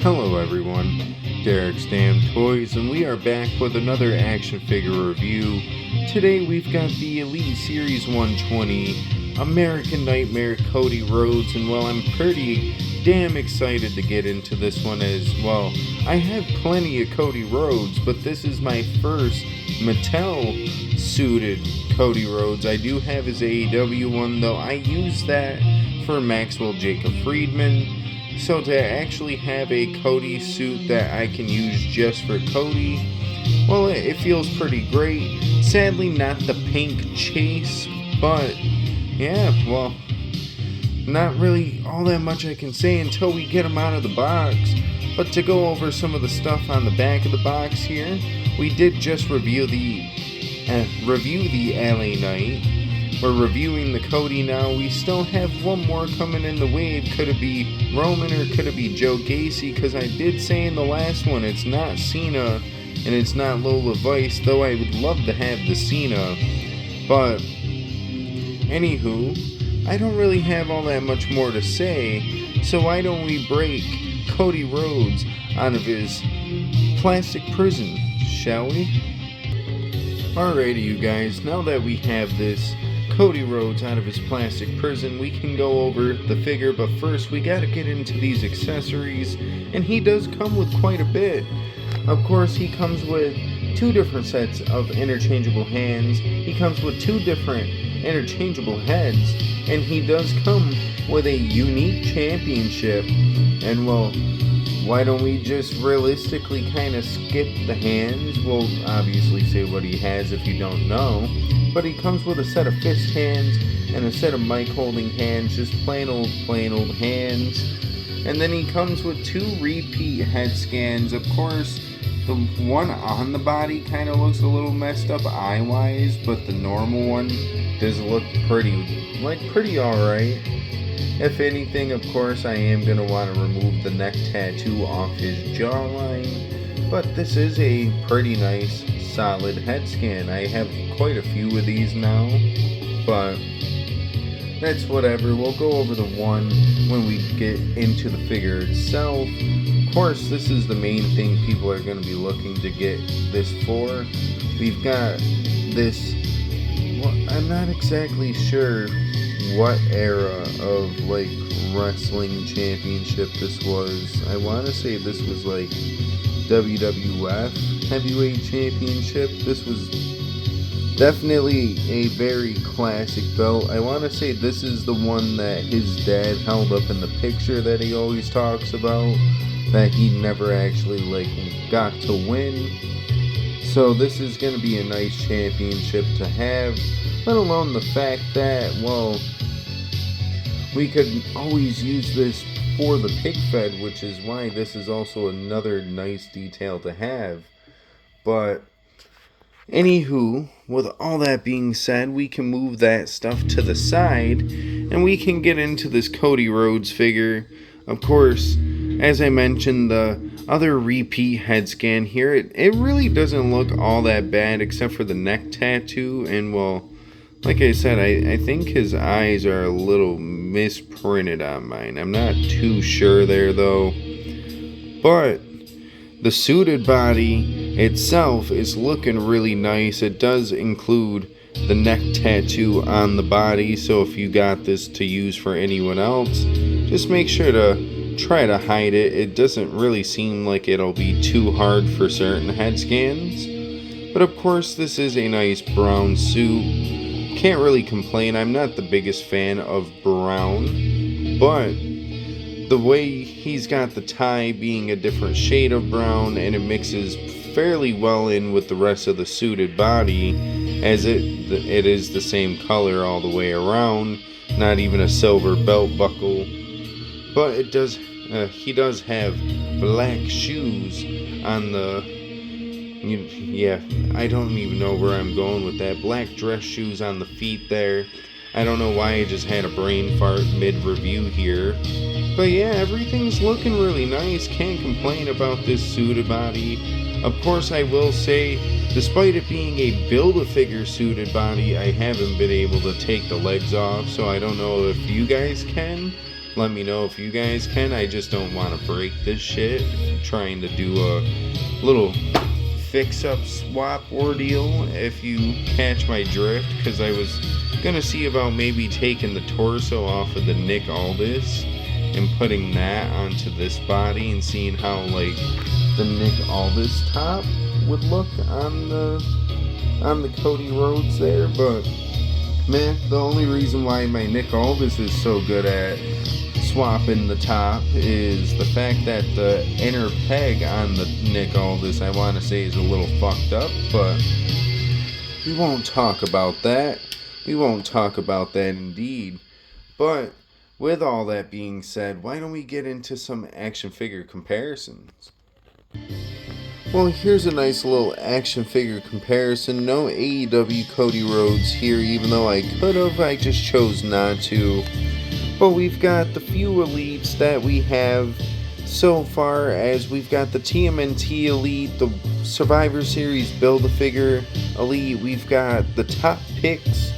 Hello everyone, Derek's Damn Toys, and we are back with another action figure review. Today we've got the Elite Series 120 American Nightmare Cody Rhodes, and well, I'm pretty damn excited to get into this one as well. I have plenty of Cody Rhodes, but this is my first Mattel suited Cody Rhodes. I do have his AEW one, though I use that for Maxwell Jacob Friedman. So to actually have a Cody suit that I can use just for Cody, well, it feels pretty great. Sadly, not the pink chase, but yeah, well, not really all that much I can say until we get him out of the box. But to go over some of the stuff on the back of the box here, we did just review the LA Knight. We're reviewing the Cody now. We still have one more coming in the wave. Could it be Roman or could it be Joe Gacy? Because I did say in the last one, it's not Cena and it's not Lola Vice, though I would love to have the Cena. But, anywho, I don't really have all that much more to say, so why don't we break Cody Rhodes out of his plastic prison, shall we? Alrighty, you guys, now that we have this Cody Rhodes out of his plastic prison, we can go over the figure, but first we gotta get into these accessories, and he does come with quite a bit. Of course, he comes with two different sets of interchangeable hands, he comes with two different interchangeable heads, and he does come with a unique championship. And well, why don't we just realistically kind of skip the hands? We'll obviously say what he has if you don't know. But he comes with a set of fist hands and a set of mic holding hands, just plain old hands. And then he comes with two repeat head scans. Of course, the one on the body kind of looks a little messed up eye-wise, but the normal one does look pretty alright. If anything, of course, I am going to want to remove the neck tattoo off his jawline. But this is a pretty nice, solid head scan. I have quite a few of these now, but that's whatever. We'll go over the one when we get into the figure itself. Of course, this is the main thing people are going to be looking to get this for. We've got this, well, I'm not exactly sure what era of wrestling championship this was. I want to say this was WWF Heavyweight Championship. This was definitely a very classic belt. I want to say this is the one that his dad held up in the picture that he always talks about, that he never actually got to win. So this is going to be a nice championship to have, let alone the fact that, well, we could always use this for the pig fed, which is why this is also another nice detail to have. But anywho, with all that being said, we can move that stuff to the side and we can get into this Cody Rhodes figure. Of course, as I mentioned, the other repeat head scan here, it really doesn't look all that bad except for the neck tattoo. And well, like I said, I think his eyes are a little misprinted on mine. I'm not too sure there though. But the suited body itself is looking really nice. It does include the neck tattoo on the body, so if you got this to use for anyone else, just make sure to try to hide it. It doesn't really seem like it'll be too hard for certain head scans. But of course, this is a nice brown suit. Can't really complain. I'm not the biggest fan of brown, but the way he's got the tie being a different shade of brown, and it mixes fairly well in with the rest of the suited body, as it is the same color all the way around, not even a silver belt buckle. But it does he does have black shoes on the, yeah, I don't even know where I'm going with that. Black dress shoes on the feet there. I don't know why I just had a brain fart mid-review here. But yeah, everything's looking really nice. Can't complain about this suited body. Of course, I will say, despite it being a Build-A-Figure suited body, I haven't been able to take the legs off, so I don't know if you guys can. Let me know if you guys can. I just don't want to break this shit. Trying to do a little fix-up swap ordeal, if you catch my drift, because I was gonna see about maybe taking the torso off of the Nick Aldis and putting that onto this body and seeing how like the Nick Aldis top would look on the Cody Rhodes there. But man, the only reason why my Nick Aldis is so good at swapping the top is the fact that the inner peg on the Nick Aldis, I want to say, is a little fucked up, but we won't talk about that. We won't talk about that indeed. But with all that being said, why don't we get into some action figure comparisons? Well, here's a nice little action figure comparison. No AEW Cody Rhodes here, even though I could have, I just chose not to. But we've got the few elites that we have so far, as we've got the TMNT Elite, the Survivor Series Build-A-Figure Elite. We've got the top picks,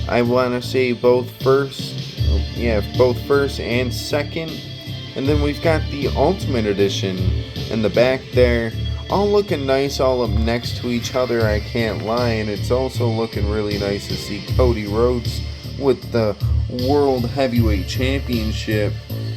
I want to say both first and second. And then we've got the Ultimate Edition in the back there. All looking nice, all up next to each other, I can't lie. And it's also looking really nice to see Cody Rhodes with the World Heavyweight Championship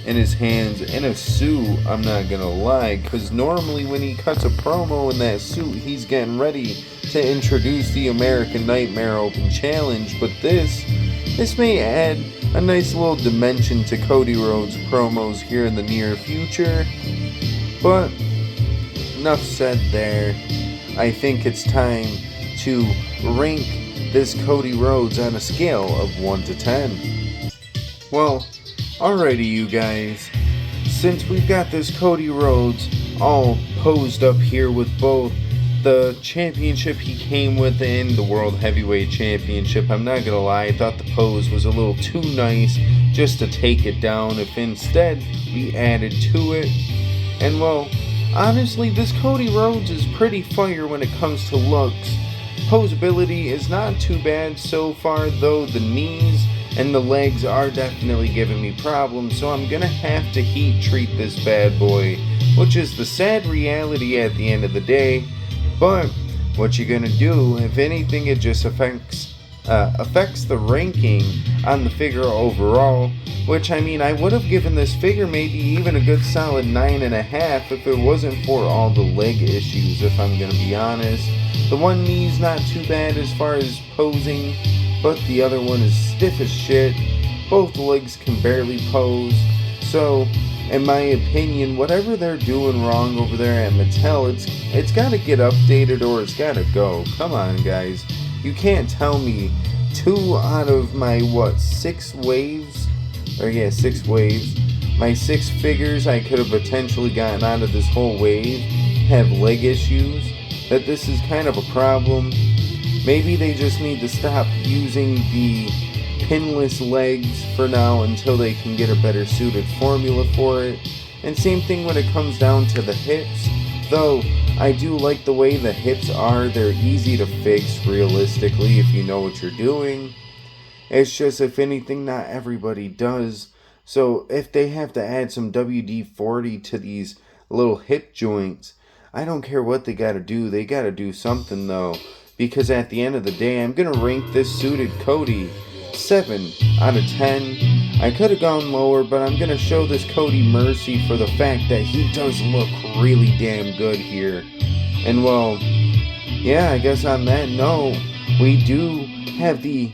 in his hands in a suit, I'm not gonna lie, because normally when he cuts a promo in that suit, he's getting ready to introduce the American Nightmare Open Challenge. But this may add a nice little dimension to Cody Rhodes promos here in the near future. But enough said there. I think it's time to rank this Cody Rhodes on a scale of 1 to 10. Well, alrighty you guys, since we've got this Cody Rhodes all posed up here with both the championship he came with and the World Heavyweight Championship, I'm not gonna lie, I thought the pose was a little too nice just to take it down if instead we added to it. And well, honestly, this Cody Rhodes is pretty fire when it comes to looks. Posability is not too bad so far, though the knees and the legs are definitely giving me problems, so I'm gonna have to heat treat this bad boy, which is the sad reality at the end of the day. But what you gonna do? If anything, it just affects the ranking on the figure overall, which, I mean, I would have given this figure maybe even a good solid 9.5 if it wasn't for all the leg issues, if I'm gonna be honest. The one knee's not too bad as far as posing, but the other one is stiff as shit. Both legs can barely pose. So, in my opinion, whatever they're doing wrong over there at Mattel, it's gotta get updated or it's gotta go. Come on, guys. You can't tell me 2 out of my, 6 waves? 6 waves. My 6 figures I could have potentially gotten out of this whole wave have leg issues. That this is kind of a problem. Maybe they just need to stop using the pinless legs for now until they can get a better suited formula for it. And same thing when it comes down to the hips. Though I do like the way the hips are. They're easy to fix realistically if you know what you're doing. It's just, if anything, not everybody does. So if they have to add some WD-40 to these little hip joints, I don't care what they gotta do. They gotta do something though. Because at the end of the day, I'm gonna rank this suited Cody 7 out of 10. I could have gone lower, but I'm gonna show this Cody mercy for the fact that he does look really damn good here. And well, yeah, I guess on that note, we do have the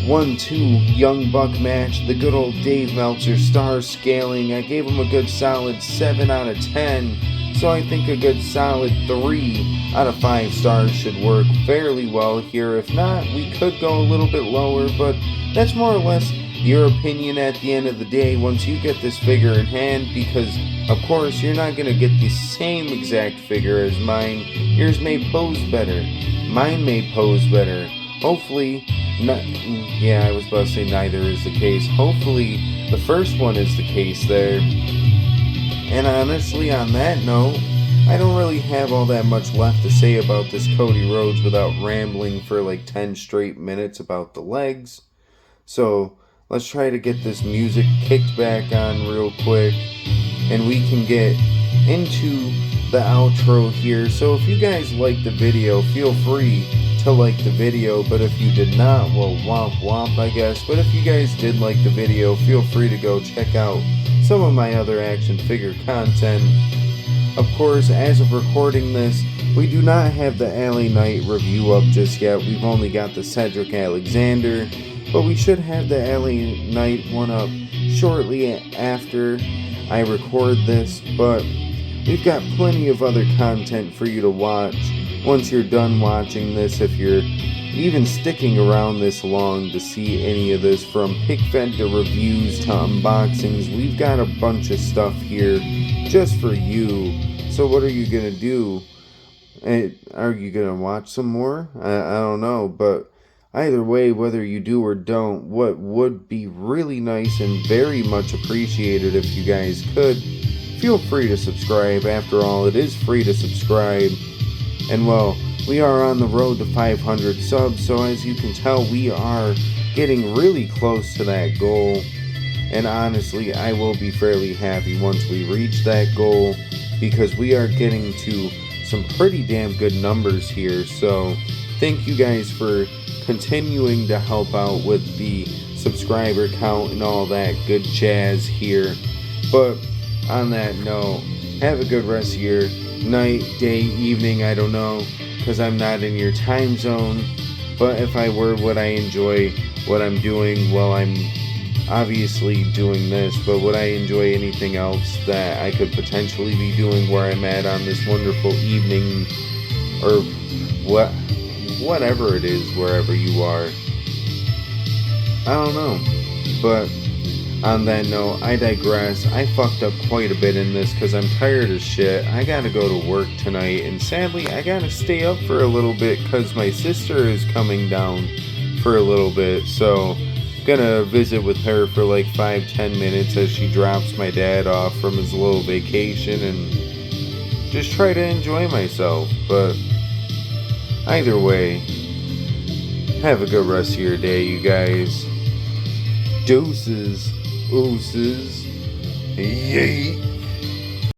1-2 Young Buck match, the good old Dave Meltzer star scaling. I gave him a good solid 7 out of 10. So I think a good solid 3 out of 5 stars should work fairly well here. If not, we could go a little bit lower, but that's more or less your opinion at the end of the day once you get this figure in hand, because of course you're not going to get the same exact figure as mine. Yours may pose better. Mine may pose better. Hopefully, I was about to say neither is the case. Hopefully the first one is the case there. And honestly, on that note, I don't really have all that much left to say about this Cody Rhodes without rambling for like 10 straight minutes about the legs. So let's try to get this music kicked back on real quick, and we can get into the outro here. So if you guys liked the video, feel free to like the video, but if you did not, well, womp womp, I guess. But if you guys did like the video, feel free to go check out some of my other action figure content. Of course, as of recording this, we do not have the Alley Knight review up just yet. We've only got the Cedric Alexander, but we should have the Alley Knight one up shortly after I record this. But we've got plenty of other content for you to watch once you're done watching this, if you're even sticking around this long to see any of this, from pick fed to reviews to unboxings. We've got a bunch of stuff here just for you. So what are you gonna do? Are you gonna watch some more? I don't know, but either way, whether you do or don't, what would be really nice and very much appreciated if you guys could, feel free to subscribe. After all, it is free to subscribe. And well, we are on the road to 500 subs, so as you can tell, we are getting really close to that goal. And honestly, I will be fairly happy once we reach that goal, because we are getting to some pretty damn good numbers here. So thank you guys for continuing to help out with the subscriber count and all that good jazz here. But on that note, have a good rest of your night, day, evening, I don't know, because I'm not in your time zone. But if I were, would I enjoy what I'm doing? Well, I'm obviously doing this, but would I enjoy anything else that I could potentially be doing where I'm at on this wonderful evening, or whatever it is, wherever you are? I don't know. But on that note, I digress. I fucked up quite a bit in this because I'm tired as shit. I gotta go to work tonight, and sadly, I gotta stay up for a little bit because my sister is coming down for a little bit. So, gonna visit with her for like 5-10 minutes as she drops my dad off from his little vacation, and just try to enjoy myself. But either way, have a good rest of your day, you guys. Deuces. Oozes. Yay.